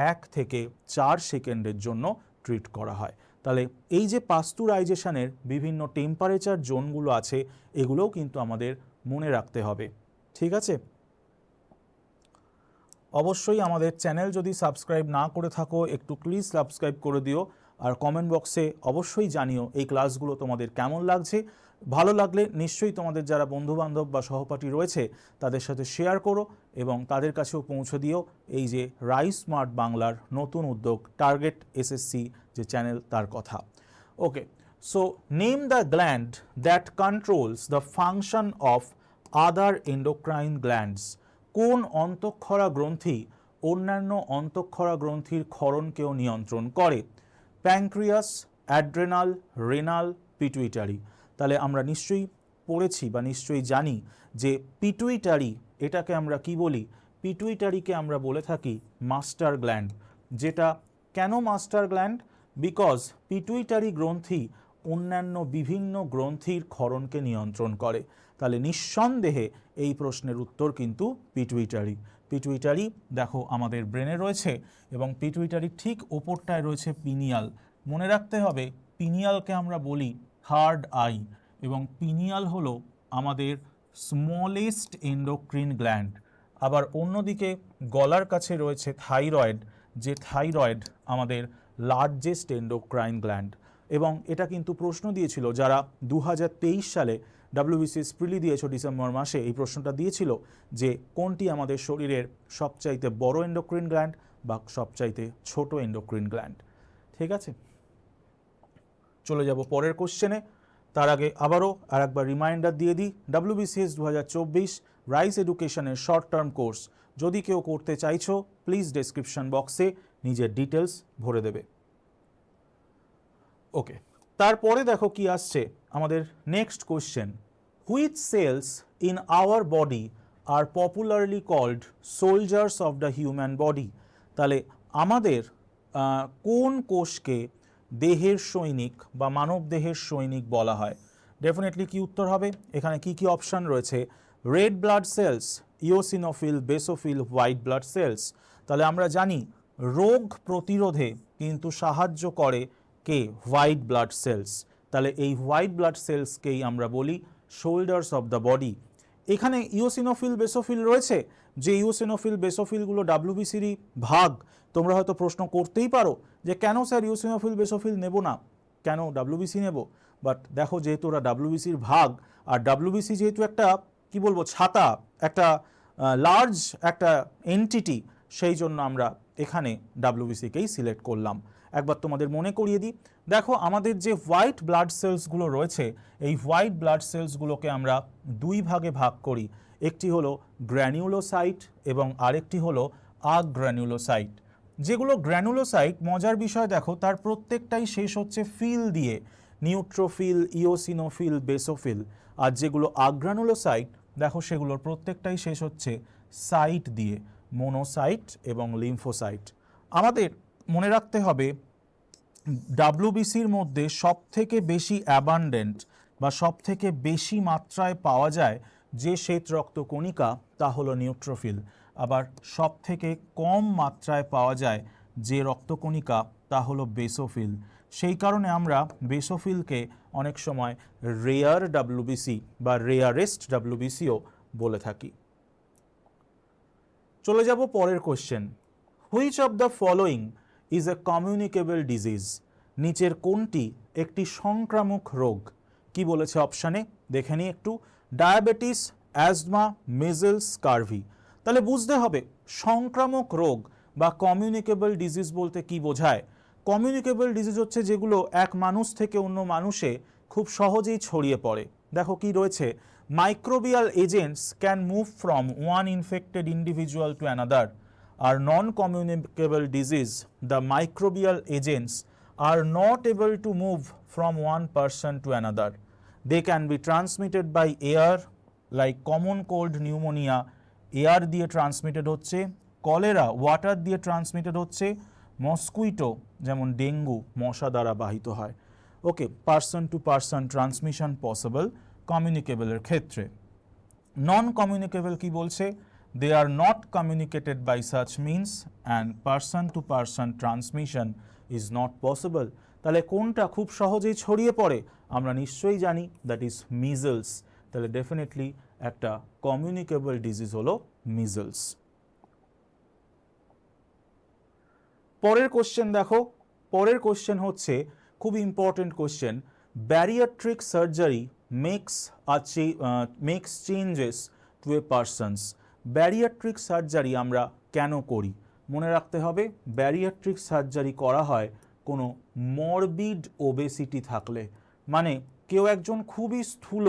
Speaker 1: 1 থেকে 4 সেকেন্ডের জন্য ট্রিট করা হয়। তাহলে এই যে পাস্তুরাইজেশনের বিভিন্ন টেম্পারেচার জোনগুলো আছে, এগুলোও কিন্তু আমাদের মনে রাখতে হবে। ঠিক আছে? অবশ্যই আমাদের চ্যানেল যদি সাবস্ক্রাইব না করে থাকো, একটু প্লিজ সাবস্ক্রাইব করে দিও। আর কমেন্ট বক্সে অবশ্যই জানিও এই ক্লাসগুলো তোমাদের কেমন লাগছে। ভালো লাগলে নিশ্চয়ই তোমাদের যারা বন্ধুবান্ধব বা সহপাঠী রয়েছে তাদের সাথে শেয়ার করো এবং তাদের কাছেও পৌঁছে দিও এই যে রাইস স্মার্ট বাংলার নতুন উদ্যোগ টার্গেট এসএসসি যে চ্যানেল, তার কথা। Okay, so name the gland that controls the function of other endocrine glands. কোন অন্তঃক্ষরা গ্রন্থি অন্যান্য অন্তঃক্ষরা গ্রন্থির ক্ষরণকেও নিয়ন্ত্রণ করে? Pancreas, adrenal, renal, pituitary. তাহলে আমরা নিশ্চয়ই পড়েছি বা নিশ্চয়ই জানি যে পিটুইটারি, এটাকে আমরা কি বলি? পিটুইটারিকে আমরা বলে থাকি মাস্টার গ্ল্যান্ড। যেটা কেন মাস্টার গ্ল্যান্ড? বিকজ পিটুইটারি গ্রন্থি অন্যান্য বিভিন্ন গ্রন্থির ক্ষরণকে নিয়ন্ত্রণ করে। তাহলে নিঃসন্দেহে এই প্রশ্নের উত্তর কিন্তু পিটুইটারি। পিটুইটারি দেখো আমাদের ব্রেনে রয়েছে এবং পিটুইটারির ঠিক ওপরটায় রয়েছে পিনিয়াল। মনে রাখতে হবে পিনিয়ালকে আমরা বলি থার্ড আই, এবং পিনিয়াল হলো আমাদের স্মলেস্ট এন্ডোক্রিন গ্ল্যান্ড। আবার অন্যদিকে গলার কাছে রয়েছে থাইরয়েড, যে থাইরয়েড আমাদের লার্জেস্ট এন্ডোক্রাইন গ্ল্যান্ড। এবং এটা কিন্তু প্রশ্ন দিয়েছিল যারা 2023 সালে WBCS প্রিলি দিয়েছো ডিসেম্বর মাসে, এই প্রশ্নটা দিয়েছিল যে কোনটি আমাদের শরীরের সবচাইতে বড় এন্ডোক্রিন গ্ল্যান্ড বা সবচাইতে ছোট এন্ডোক্রিন গ্ল্যান্ড। ঠিক আছে, চলে যাব পরের কোশ্চেনে। তার আগে আবারও আরেকবার রিমাইন্ডার দিয়ে দিই, WBCS 2024 রাইস এডুকেশনের শর্ট টার্ম কোর্স যদি কেউ করতে চাইছো, প্লিজ ডেসক্রিপশন বক্সে নিজের ডিটেলস ভরে দেবে। ওকে, তারপরে দেখো কি আসছে আমাদের next question. Which cells in our body are popularly called soldiers of the human body. তাহলে আমাদের কোন কোষকে দেহের সৈনিক বা মানব দেহের সৈনিক বলা হয়? ডেফিনেটলি কি উত্তর হবে? এখানে কি কি অপশান রয়েছে? Red blood cells, eosinophil, basophil, white blood cells. তাহলে আমরা জানি রোগ প্রতিরোধে কিন্তু সাহায্য করে কে? White blood cells. তাহলে এই হোয়াইট ব্লাড সেলসকেই আমরা বলি শোল্ডার্স অফ দ্য বডি। এখানে ইওসিনোফিল, বেসোফিল রয়েছে, যে ইওসিনোফিল বেসোফিলগুলো ডাব্লিউবিসিরই ভাগ। তোমরা হয়তো প্রশ্ন করতেই পারো যে কেন স্যার ইওসিনোফিল বেসোফিল নেব না, কেন ডাব্লিউবিসি নেব? বাট দেখো, যেহেতু ওরা ডাব্লিউবিসির ভাগ, আর ডাব্লিউবিসি যেহেতু একটা কি বলবো ছাতা, একটা লার্জ একটা এন্টিটি, সেই জন্য আমরা এখানে ডাব্লিউবিসিকেই সিলেক্ট করলাম। একবার তোমাদের মনে করিয়ে দিই, দেখো আমাদের যে হোয়াইট ব্লাড সেলসগুলো রয়েছে, এই হোয়াইট ব্লাড সেলসগুলোকে আমরা দুই ভাগে ভাগ করি। একটি হলো গ্র্যানিউলোসাইট এবং আরেকটি হলো আগ্র্যানুলোসাইট। যেগুলো গ্র্যানুলোসাইট, মজার বিষয় দেখো তার প্রত্যেকটাই শেষ হচ্ছে ফিল দিয়ে, নিউট্রোফিল, ইওসিনোফিল, বেসোফিল। আর যেগুলো আগ্র্যানুলোসাইট দেখো সেগুলোর প্রত্যেকটাই শেষ হচ্ছে সাইট দিয়ে, মোনোসাইট এবং লিম্ফোসাইট। আমাদের মনে রাখতে হবে ডাব্লিউবিসির মধ্যে সবথেকে বেশি অ্যাবান্ডেন্ট বা সবথেকে বেশি মাত্রায় পাওয়া যায় যে শ্বেত রক্তকণিকা, তা হলো নিউট্রোফিল। আবার সবথেকে কম মাত্রায় পাওয়া যায় যে রক্তকণিকা, তা হলো বেসোফিল। সেই কারণে আমরা বেসোফিলকে অনেক সময় রেয়ার ডাব্লিউবিসি বা রেয়ারেস্ট ডাব্লিউবিসিও বলে থাকি। চলে যাব পরের question. Which of the following is a communicable disease? নিচের কোনটি একটি সংক্রামক রোগ? কি বলেছে অপশানে দেখে নিই একটু। Diabetes, asthma, measles, scurvy. তাহলে বুঝতে হবে সংক্রামক রোগ বা কমিউনিকেবল ডিজিজ বলতে কি বোঝায়? কমিউনিকেবল ডিজিজ হচ্ছে যেগুলো এক মানুষ থেকে অন্য মানুষে খুব সহজেই ছড়িয়ে পড়ে। দেখো কি রয়েছে, microbial agents can move from one infected individual to another. আর non communicable disease, the microbial agents are not able to move from one person to another. They can be transmitted by air, like common cold pneumonia air দিয়ে transmitted হচ্ছে, cholera water দিয়ে transmitted হচ্ছে, mosquito যেমন dengue মশা দ্বারা বাহিত হয়। Okay, person to person transmission possible কমিউনিকেবলের ক্ষেত্রে। নন কমিউনিকেবল কি বলছে? দে আর not communicated by such means and person to person transmission is not possible. তাহলে কোনটা খুব সহজেই ছড়িয়ে পড়ে? আমরা নিশ্চয়ই জানি দ্যাট ইজ মিজলস। তাহলে ডেফিনেটলি একটা কমিউনিকেবল ডিজিজ হলো মিজলস। পরের কোশ্চেন দেখো, পরের কোশ্চেন হচ্ছে খুব important question, bariatric surgery makes changes to a persons. Bariatric surgery আমরা কেন করি? মনে রাখতে হবে, ব্যারিয়াট্রিক সার্জারি করা হয় কোনো মরবিড ওবেসিটি থাকলে, মানে কেউ একজন খুবই স্থূল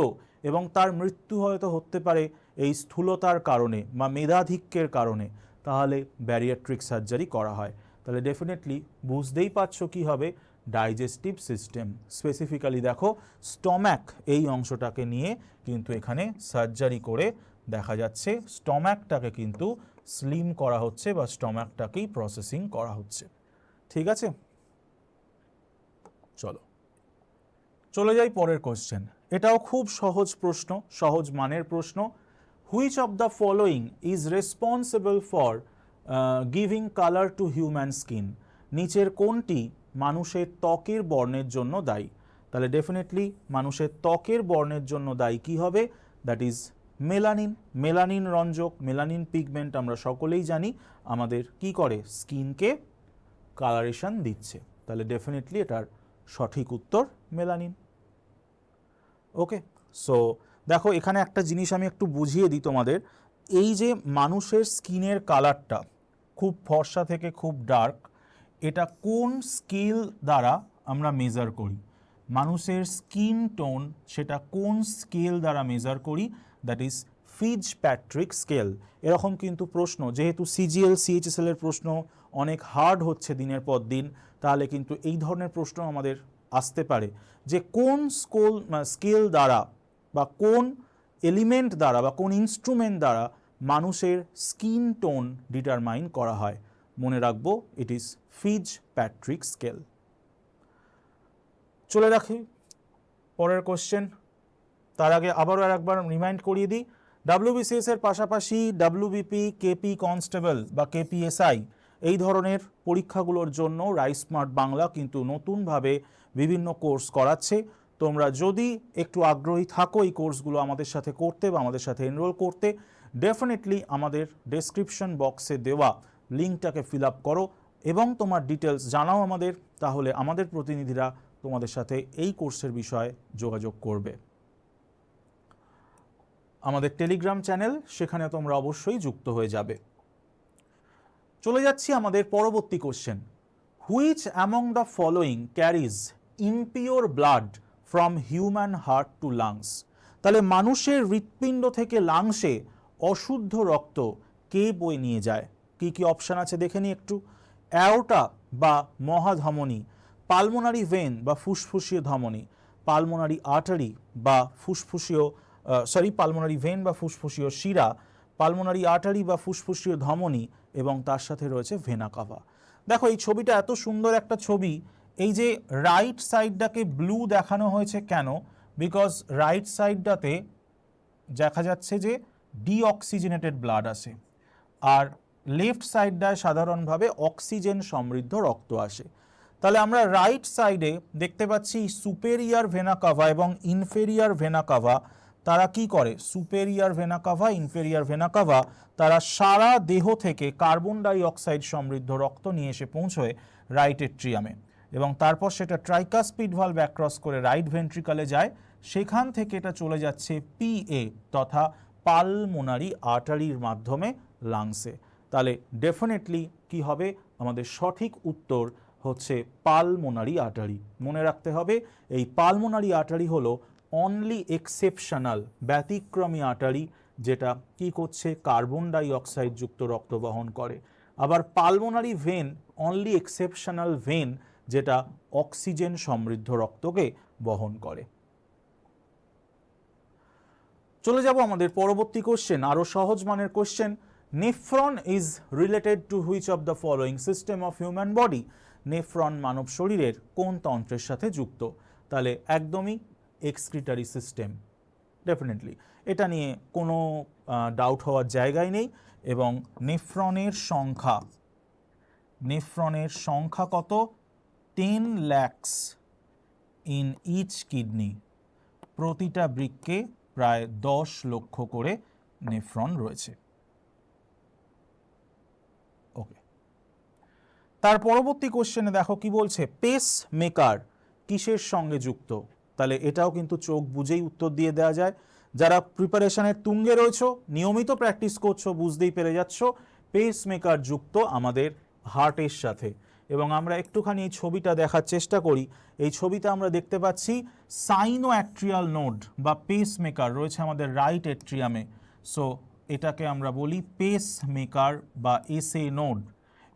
Speaker 1: এবং তার মৃত্যু হয়তো হতে পারে এই স্থূলতার কারণে বা মেধাধিক্যের কারণে, তাহলে ব্যারিয়াট্রিক সার্জারি করা হয়। তাহলে ডেফিনেটলি বুঝতেই পারছো কি হবে, ডাইজেস্টিভ সিস্টেম। স্পেসিফিক্যালি দেখো স্টম্যাক এই অংশটাকে নিয়ে কিন্তু এখানে সার্জারি করে দেখা যাচ্ছে স্টম্যাকটাকে কিন্তু স্লিম করা হচ্ছে বা স্টম্যাকটাকেই প্রসেসিং করা হচ্ছে। ঠিক আছে, চলে যাই পরের কোশ্চেন। এটাও খুব সহজ প্রশ্ন, সহজ মানের প্রশ্ন। Which of the following is responsible for giving colour two human skin? নিচের কোনটি মানুষের ত্বকের বর্ণের জন্য দায়ী? তাহলে ডেফিনেটলি মানুষের ত্বকের বর্ণের জন্য দায়ী কি হবে? That is melanin. মেলানিন রঞ্জক, মেলানিন পিগমেন্ট আমরা সকলেই জানি আমাদের কি করে, স্কিনকে কালারেশন দিচ্ছে। তাহলে ডেফিনেটলি এটার সঠিক উত্তর মেলানিন। ওকে, সো দেখো এখানে একটা জিনিস আমি একটু বুঝিয়ে দিই তোমাদের। এই যে মানুষের স্কিনের কালারটা খুব ফর্সা থেকে খুব ডার্ক, এটা কোন স্কেল দ্বারা আমরা মেজার করি? মানুষের স্কিন টোন সেটা কোন স্কেল দ্বারা মেজার করি? That is Fitzpatrick scale. এরকম কিন্তু প্রশ্ন, যেহেতু সিজিএল সিএইচএসএল এর প্রশ্ন অনেক হার্ড হচ্ছে দিনের পর দিন, তাহলে কিন্তু এই ধরনের প্রশ্ন আমাদের আসতে পারে যে কোন স্কেল দ্বারা বা কোন এলিমেন্ট দ্বারা বা কোন ইনস্ট্রুমেন্ট দ্বারা মানুষের স্কিন টোন ডিটারমাইন করা হয়। মনে রাখবো, ইট ইজ ফিজপ্যাট্রিক স্কেল। চলে রাখি পরের কোশ্চেন। তার আগে আবারও একবার রিমাইন্ড করিয়ে দিই, ডাব্লিউবিসিএস এর পাশাপাশি ডাব্লিউবিপি, কেপি কনস্টেবল বা কেপিএসআই এই ধরনের পরীক্ষাগুলোর জন্য রাইস স্মার্ট বাংলা কিন্তু নতুনভাবে বিভিন্ন কোর্স করাচ্ছে। তোমরা যদি একটু আগ্রহী থাকো এই কোর্সগুলো আমাদের সাথে করতে বা আমাদের সাথে এনরোল করতে, ডেফিনেটলি আমাদের ডেসক্রিপশন বক্সে দেওয়া লিঙ্কটাকে ফিল আপ করো এবং তোমার ডিটেলস জানাও আমাদের, তাহলে আমাদের প্রতিনিধিরা তোমাদের সাথে এই কোর্সের বিষয়ে যোগাযোগ করবে। আমাদের টেলিগ্রাম চ্যানেল, সেখানে তোমরা অবশ্যই যুক্ত হয়ে যাবে। চলে যাচ্ছি আমাদের পরবর্তী question. Which among the following carries impure blood from human heart to lungs? তাহলে মানুষের হৃৎপিণ্ড থেকে লাংসে অশুদ্ধ রক্ত কে বয়ে নিয়ে যায়? কি কি অপশান আছে দেখে নিই একটু। অ্যাওর্টা বা মহাধমনী, পালমোনারি ভেন বা ফুসফুসীয় ধমনী, পালমোনারি আর্টারি বা পালমোনারি ভেন বা ফুসফুসীয় শিরা, পালমোনারি আর্টারি বা ফুসফুসীয় ধমনী এবং তার সাথে রয়েছে ভেনা কাভা। দেখো এই ছবিটা এত সুন্দর একটা ছবি। এই যে রাইট সাইডটাকে ব্লু দেখানো হয়েছে কেন? বিকজ রাইট সাইডটাতে দেখা যাচ্ছে যে ডিঅক্সিজেনেটেড ব্লাড আসে, আর লেফট সাইডটায় সাধারণভাবে অক্সিজেন সমৃদ্ধ রক্ত আসে। তাহলে আমরা রাইট সাইডে দেখতে পাচ্ছি সুপেরিয়ার ভেনা কাভা এবং ইনফেরিয়ার ভেনা কাভা। তারা কি করে? Superior vena CAVA, inferior vena CAVA, তারা সারা দেহ থেকে কার্বন ডাই অক্সাইড সমৃদ্ধ রক্ত নিয়ে এসে পৌঁছয় রাইট এট্রিয়ামে এবং তারপর সেটা ট্রাইকাসপিড ভালভ অ্যাক্রস করে রাইট ভেন্ট্রিকালে যায়। সেখান থেকে এটা চলে যাচ্ছে পিএ তথা পালমোনারি আর্টারির মাধ্যমে লাংসে। তাহলে ডেফিনেটলি কি হবে, আমাদের সঠিক উত্তর হচ্ছে পালমোনারি আর্টারি। মনে রাখতে হবে এই পালমোনারি আর্টারি হলো অনলি এক্সেপশনাল, ব্যতিক্রমী আর্টারি, যেটা কি করছে, কার্বন ডাই অক্সাইড যুক্ত রক্ত বহন করে। আবার pulmonary vein only exceptional vein, যেটা অক্সিজেন সমৃদ্ধ রক্তকে বহন করে। চলে যাব আমাদের পরবর্তী কোশ্চেন, আরো সহজ মানের question. Nephron is related to which of the following system of human body? Nephron মানব শরীরের কোন তন্ত্রের সাথে যুক্ত? তাহলে একদমই এক্সক্রিটারি সিস্টেম, ডেফিনেটলি এটা নিয়ে কোনো ডাউট হওয়ার জায়গায় নেই। এবং নেফ্রনের সংখ্যা কত? 10 lakhs ইন ইচ কিডনি। প্রতিটা বৃক্কে প্রায় 10 লক্ষ করে নেফ্রন রয়েছে। ওকে, তার পরবর্তী কোশ্চেনে দেখো কি বলছে, পেস মেকার কিসের সঙ্গে যুক্ত? তাহলে এটাও কিন্তু চোখ বুঝেই উত্তর দিয়ে দেওয়া যায়। যারা প্রিপারেশনের তুঙ্গে রয়েছো, নিয়মিত প্র্যাকটিস করছো, বুঝতেই পেরে যাচ্ছ পেস মেকার যুক্ত আমাদের হার্টের সাথে। এবং আমরা একটুখানি এই ছবিটা দেখার চেষ্টা করি। এই ছবিতে আমরা দেখতে পাচ্ছি সাইনোঅ্যাট্রিয়াল নোড বা পেস মেকার রয়েছে আমাদের রাইট এট্রিয়ামে। সো এটাকে আমরা বলি পেস মেকার বা এসএ নোড।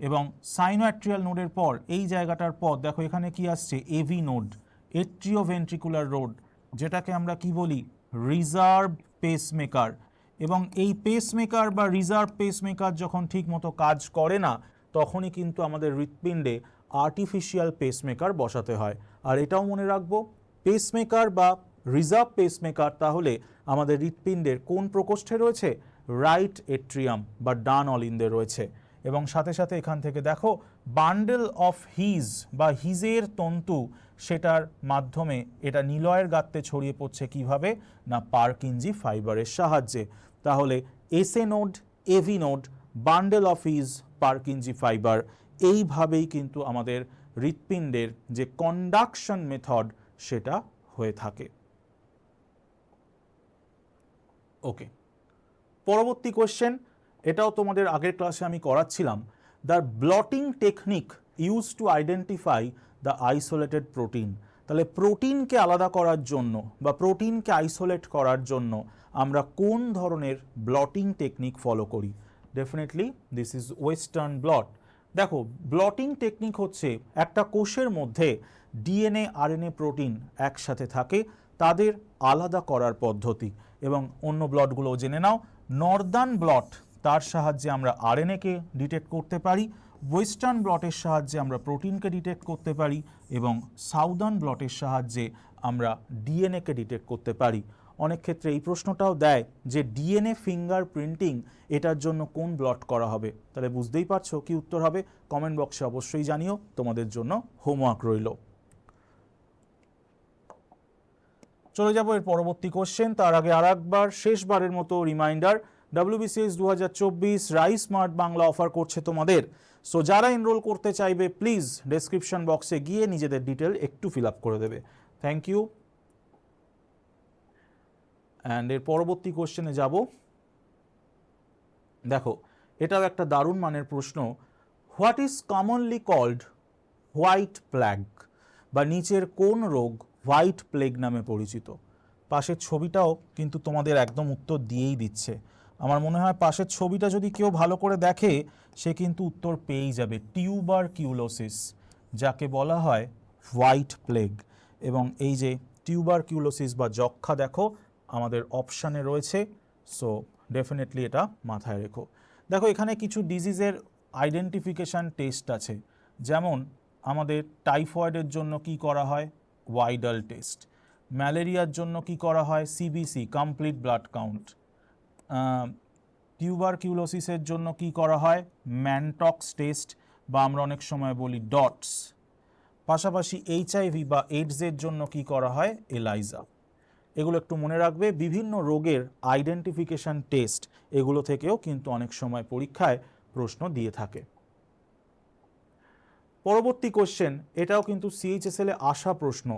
Speaker 1: এবং সাইনোঅ্যাট্রিয়াল নোডের পর এই জায়গাটার পর দেখো এখানে কি আসছে, এভি নোড, এট্রিওভেন্ট্রিকুলার রোড, যেটাকে আমরা কি বলি, রিজার্ভ পেসমেকার। এবং এই পেসমেকার বা রিজার্ভ পেসমেকার যখন ঠিক মতো কাজ করে না, তখনই কিন্তু আমাদের হৃৎপিণ্ডে আর্টিফিশিয়াল পেসমেকার বসাতে হয়। আর এটাও মনে রাখবো, পেসমেকার বা রিজার্ভ পেসমেকার তাহলে আমাদের হৃৎপিণ্ডের কোন প্রকোষ্ঠে রয়েছে? রাইট এট্রিয়াম বা ডান অলিন্দে রয়েছে। এবং সাথে সাথে এখান থেকে দেখো বান্ডেল অফ হিজ বা হিজের তন্তু, সেটার মাধ্যমে এটা নিলয়ের গাত্রে ছড়িয়ে পড়ছে কিভাবে না, পার্কিনজি ফাইবারের সাহায্যে। তাহলে SA node, AV node, bundle of His, Purkinje fibre, এইভাবেই কিন্তু আমাদের হৃৎপিণ্ডের যে কন্ডাকশন মেথড সেটা হয়ে থাকে। ওকে, পরবর্তী কোশ্চেন, এটাও তোমাদের আগের ক্লাসে আমি করাচ্ছিলাম। The blotting technique use to identify the isolated protein. তাহলে প্রোটিনকে আলাদা করার জন্য বা প্রোটিনকে আইসোলেট করার জন্য আমরা কোন ধরনের ব্লটিং টেকনিক ফলো করি? Definitely this is western blot. দেখো, ব্লটিং টেকনিক হচ্ছে একটা কোষের মধ্যে ডিএনএ আরএনএ প্রোটিন একসাথে থাকে, তাদের আলাদা করার পদ্ধতি। এবং অন্য ব্লটগুলো জেনে নাও। নর্দার্ন ব্লট, তার সাহায্যে আমরা আরএনএকে ডিটেক্ট করতে পারি। ওয়েস্টার্ন ব্লটের সাহায্যে আমরা প্রোটিনকে ডিটেক্ট করতে পারি। এবং সাউদার্ন ব্লটের সাহায্যে আমরা ডিএনএকে ডিটেক্ট করতে পারি। অনেক ক্ষেত্রে এই প্রশ্নটাও দেয় যে ডিএনএ ফিঙ্গার প্রিন্টিং, এটার জন্য কোন ব্লট করা হবে? তাহলে বুঝতেই পারছো কি উত্তর হবে। কমেন্ট বক্সে অবশ্যই জানিও, তোমাদের জন্য হোমওয়ার্ক রইল। চলে যাব এর পরবর্তী কোশ্চেন। তার আগে আর একবার শেষবারের মতো reminder, WBCS 2024 rice smart Bangla offer করছে তোমাদের। সো যারা এনরোল করতে চাইবে প্লিজ ডেসক্রিপশন বক্সে গিয়ে নিজেদের ডিটেল একটু ফিল আপ করে দেবে। Thank you. অ্যান্ড এর পরবর্তী কোশ্চেনে যাব। দেখো, এটাও একটা দারুণ মানের প্রশ্ন। What is commonly called white plague? বা নিচের কোন রোগ হোয়াইট প্লেগ নামে পরিচিত? পাশের ছবিটাও কিন্তু তোমাদের একদম উত্তর দিয়েই দিচ্ছে। আমার মনে হয় পাশের ছবিটা যদি কেউ ভালো করে দেখে সে কিন্তু উত্তর পেয়েই যাবে। টিউবারকিউলোসিস, যাকে বলা হয় হোয়াইট প্লেগ। এবং এই যে টিউবারকিউলোসিস বা যক্ষ্মা দেখো আমাদের অপশানে রয়েছে। সো ডেফিনেটলি এটা মাথায় রেখো। দেখো, এখানে কিছু ডিজিজের আইডেন্টিফিকেশান টেস্ট আছে। যেমন আমাদের টাইফয়েডের জন্য কি করা হয়? Widal test. ম্যালেরিয়ার জন্য কি করা হয়? CBC, complete blood count. টিউবারকিউলোসিসের জন্য কি করা হয়? ম্যানটক্স টেস্ট, বা আমরা অনেক সময় বলি ডটস। পাশাপাশি এইচআইভি বা এইডসের জন্য কি করা হয়? এলাইজা। এগুলো একটু মনে রাখবে। বিভিন্ন রোগের আইডেন্টিফিকেশান টেস্ট, এগুলো থেকেও কিন্তু অনেক সময় পরীক্ষায় প্রশ্ন দিয়ে থাকে। পরবর্তী কোশ্চেন, এটাও কিন্তু সিএইচএসএল এ আসা প্রশ্ন।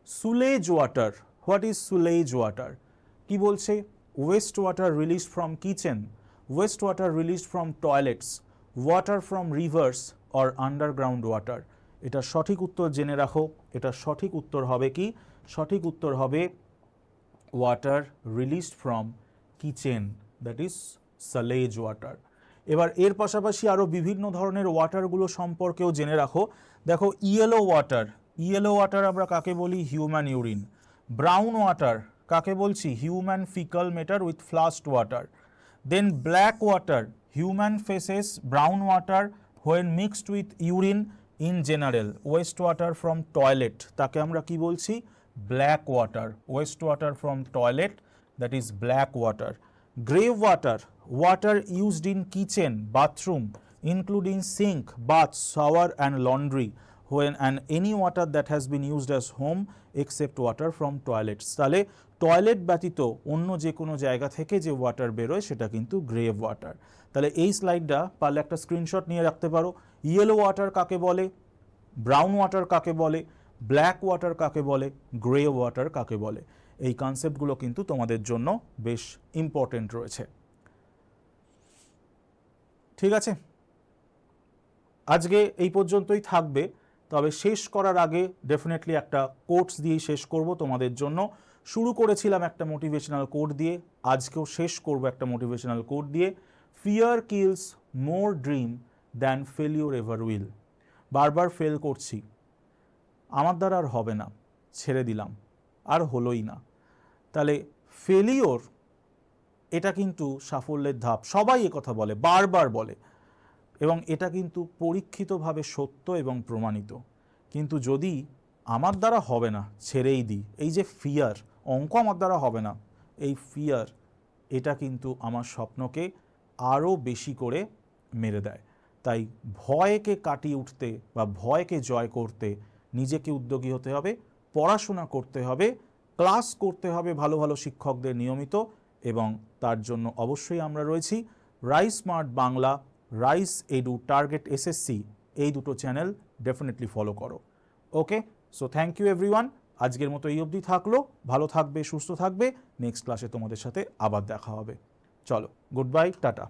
Speaker 1: Sullage water, what is sullage water? কি বলছে? Waste water release from kitchen, waste water release from toilets, water from rivers or underground water. এটা সঠিক উত্তর জেনে রাখো, এটা সঠিক উত্তর হবে কি? সঠিক উত্তর হবে water released from kitchen, that is sullage water. এবার এর পাশাপাশি আরও বিভিন্ন ধরনের ওয়াটারগুলো সম্পর্কেও জেনে রাখো। দেখো ইয়েলো ওয়াটার, ইয়েলো ওয়াটার আমরা কাকে বলি? Human urine. ব্রাউন ওয়াটার কাকে বলছি? Human faecal matter with flushed water. Then black water, human faeces brown water when mixed with urine in general. Waste water from toilet, তাকে আমরা কি বলছি? Black water. Waste water from toilet, that is black water. Grey water, water used in kitchen, bathroom, including sink, bath, shower and laundry, when and any water that has been used as home except water from toilets. তাহলে toilet ব্যতীত অন্য যে কোনো জায়গা থেকে যে water বেরোয় সেটা কিন্তু গ্রে ওয়াটার। তাহলে এই স্লাইডটা পারলে একটা স্ক্রিনশট নিয়ে রাখতে পারো। ইয়েলো ওয়াটার কাকে বলে, ব্রাউন ওয়াটার কাকে বলে, ব্ল্যাক ওয়াটার কাকে বলে, গ্রে ওয়াটার কাকে বলে, এই কনসেপ্টগুলো কিন্তু তোমাদের জন্য বেশ ইম্পর্টেন্ট রয়েছে। ঠিক আছে, আজকে এই পর্যন্তই থাকবে। তবে শেষ করার আগে ডেফিনেটলি একটা কোটস দিয়েই শেষ করব তোমাদের জন্য। শুরু করেছিলাম একটা মোটিভেশনাল কোট দিয়ে, আজকেও শেষ করব একটা মোটিভেশনাল কোট দিয়ে। Fear kills more dream than failure ever will. বারবার ফেল করছি, আমার দ্বারা আর হবে না, ছেড়ে দিলাম, আর হলোই না। তাহলে ফেলিওর এটা কিন্তু সাফল্যের ধাপ, সবাই কথা বলে, বারবার বলে, এবং এটা কিন্তু পরীক্ষিতভাবে সত্য এবং প্রমাণিত। কিন্তু যদি আমার দ্বারা হবে না, ছেড়েই দিই, এই যে ফিয়ার, অঙ্ক আমার দ্বারা হবে না, এই ফিয়ার, এটা কিন্তু আমার স্বপ্নকে আরও বেশি করে মেরে দেয়। তাই ভয়কে কাটিয়ে উঠতে বা ভয়কে জয় করতে নিজেকে উদ্যোগী হতে হবে, পড়াশোনা করতে হবে, ক্লাস করতে হবে ভালো ভালো শিক্ষকদের নিয়মিত, এবং তার জন্য অবশ্যই আমরা রয়েছি। Rice smart Bangla, rice edu, target SSC, এই দুটো চ্যানেল ডেফিনেটলি ফলো করো। ওকে, সো থ্যাংক ইউ এভরিওয়ান। আজকের মতো এই অবধি থাকলো। ভালো থাকবে, সুস্থ থাকবে। নেক্সট ক্লাসে তোমাদের সাথে আবার দেখা হবে। চলো, গুড বাই, টাটা।